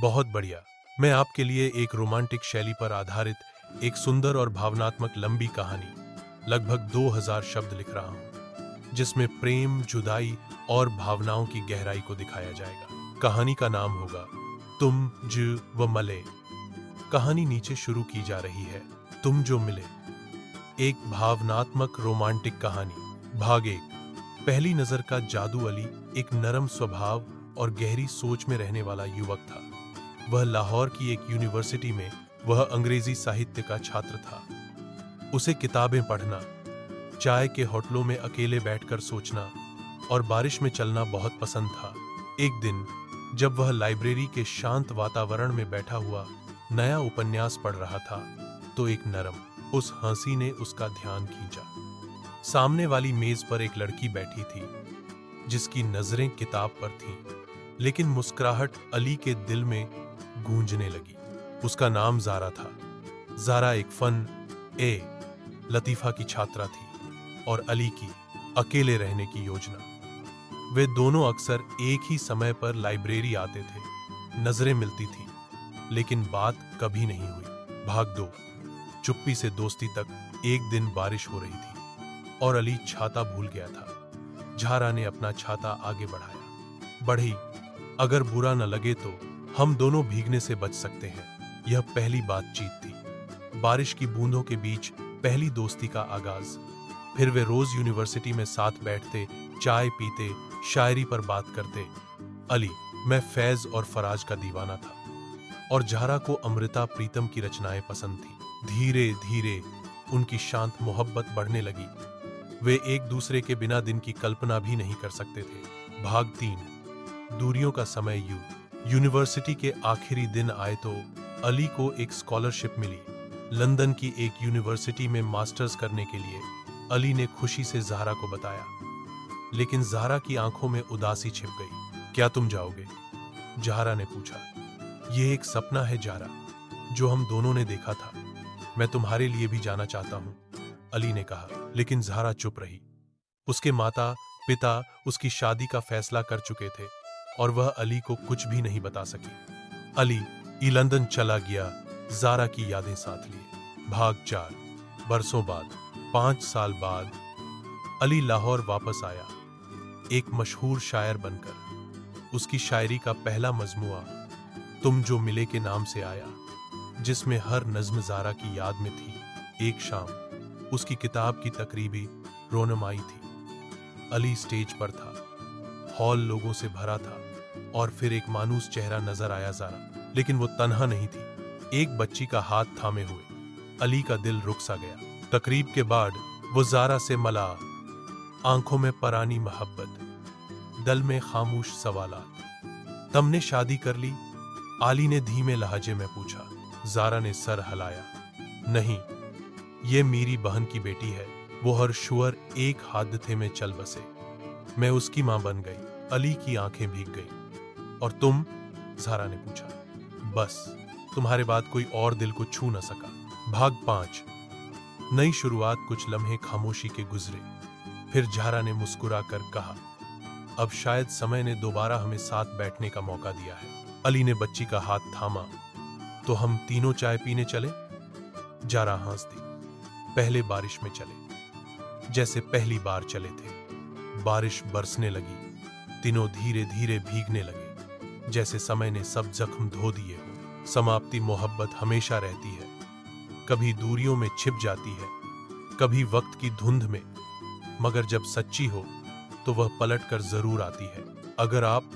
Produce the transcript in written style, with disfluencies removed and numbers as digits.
बहुत बढ़िया। मैं आपके लिए एक रोमांटिक शैली पर आधारित एक सुंदर और भावनात्मक लंबी कहानी, लगभग 2000 शब्द लिख रहा हूं, जिसमें प्रेम, जुदाई और भावनाओं की गहराई को दिखाया जाएगा। कहानी का नाम होगा तुम जो व मले। कहानी नीचे शुरू की जा रही है। तुम जो मिले। एक भावनात्मक रोमांटिक कहानी। भाग 1। पहली नजर का जादू। अली एक नरम स्वभाव और गहरी सोच में रहने वाला युवक था। वह लाहौर की एक यूनिवर्सिटी में वह अंग्रेजी साहित्य का छात्र था। उसे किताबें पढ़ना, चाय के होटलों में अकेले बैठकर सोचना और बारिश में चलना बहुत पसंद था। एक दिन जब वह लाइब्रेरी के शांत वातावरण में बैठा हुआ नया उपन्यास पढ़ रहा था, तो एक नरम उस हंसी ने उसका ध्यान खींचा। सामने वाली मेज पर एक लड़की बैठी थी, जिसकी नजरें किताब पर थीं, लेकिन मुस्कुराहट अली के दिल में गूंजने लगी। उसका नाम ज़ारा था। ज़ारा एक लतीफ़ा की छात्रा थी और अली की अकेले रहने की योजना। वे दोनों अक्सर एक ही समय पर लाइब्रेरी आते थे। नजरें मिलती थीं, लेकिन बात कभी नहीं हुई। भाग 2। चुप्पी से दोस्ती तक। एक दिन बारिश हो रही थी और अली छाता भूल गया था। ज़ारा ने अपना छाता आगे बढ़ाया। बढ़ी, अगर बुरा न लगे तो हम दोनों भीगने से बच सकते हैं। यह पहली बातचीत थी। बारिश की बूंदों के बीच पहली दोस्ती का आगाज। फिर वे रोज यूनिवर्सिटी में साथ बैठते, चाय पीते, शायरी पर बात करते। अली, मैं फैज और फराज का दीवाना था और ज़ारा को अमृता प्रीतम की रचनाएं पसंद थी। धीरे धीरे उनकी शांत मोहब्बत बढ़ने लगी। वे एक दूसरे के बिना दिन की कल्पना भी नहीं कर सकते थे। भाग 3। दूरियों का समय। यूनिवर्सिटी के आखिरी दिन आए तो अली को एक स्कॉलरशिप मिली। लंदन की एक यूनिवर्सिटी में मास्टर्स करने के लिए। अली ने खुशी से ज़ारा को बताया, लेकिन ज़ारा की आंखों में उदासी छिप गई। क्या तुम जाओगे? ज़ारा ने पूछा। यह एक सपना है ज़ारा, जो हम दोनों ने देखा था। मैं तुम्हारे लिए भी जाना चाहता हूं, अली ने कहा। लेकिन ज़ारा चुप रही। उसके माता पिता उसकी शादी का फैसला कर चुके थे और वह अली को कुछ भी नहीं बता सकी। अली लंदन चला गया, ज़ारा की यादें साथ लिए। भाग 4। बरसों बाद। 5 साल बाद अली लाहौर वापस आया, एक मशहूर शायर बनकर। उसकी शायरी का पहला मजमुआ तुम जो मिले के नाम से आया, जिसमें हर नज्म ज़ारा की याद में थी। एक शाम उसकी किताब की तकरीबी रोनमाई थी। अली स्टेज पर था। हॉल लोगों से भरा था और फिर एक मानूस चेहरा नजर आया ज़ारा, लेकिन वो तन्हा नहीं थी। एक बच्ची का हाथ थामे हुए। अली का दिल रुक सा गया। तकरीब के बाद वो ज़ारा से मला, आंखों में परानी मोहब्बत, दिल में खामोश सवालात। तुमने शादी कर ली? अली ने धीमे लहजे में पूछा। ज़ारा ने सर हिलाया। नहीं, ये मेरी बहन की बेटी है। वो हर शुअर एक हादसे में चल बसे। मैं उसकी मां बन गई। अली की आंखें भीग गई। और तुम? ज़ारा ने पूछा। बस, तुम्हारे बाद कोई और दिल को छू न सका। भाग 5। नई शुरुआत। कुछ लम्हे खामोशी के गुजरे। फिर ज़ारा ने मुस्कुरा कर कहा, अब शायद समय ने दोबारा हमें साथ बैठने का मौका दिया है। अली ने बच्ची का हाथ थामा। तो हम तीनों चाय पीने चले? ज़ारा हंस दी। पहले बारिश में चले, जैसे पहली बार चले थे। बारिश बरसने लगी। तीनों धीरे धीरे भीगने लगे, जैसे समय ने सब जख्म धो दिए हो। समाप्ति मोहब्बत हमेशा रहती है, कभी दूरियों में छिप जाती है, कभी वक्त की धुंध में, मगर जब सच्ची हो तो वह पलट कर जरूर आती है। अगर आप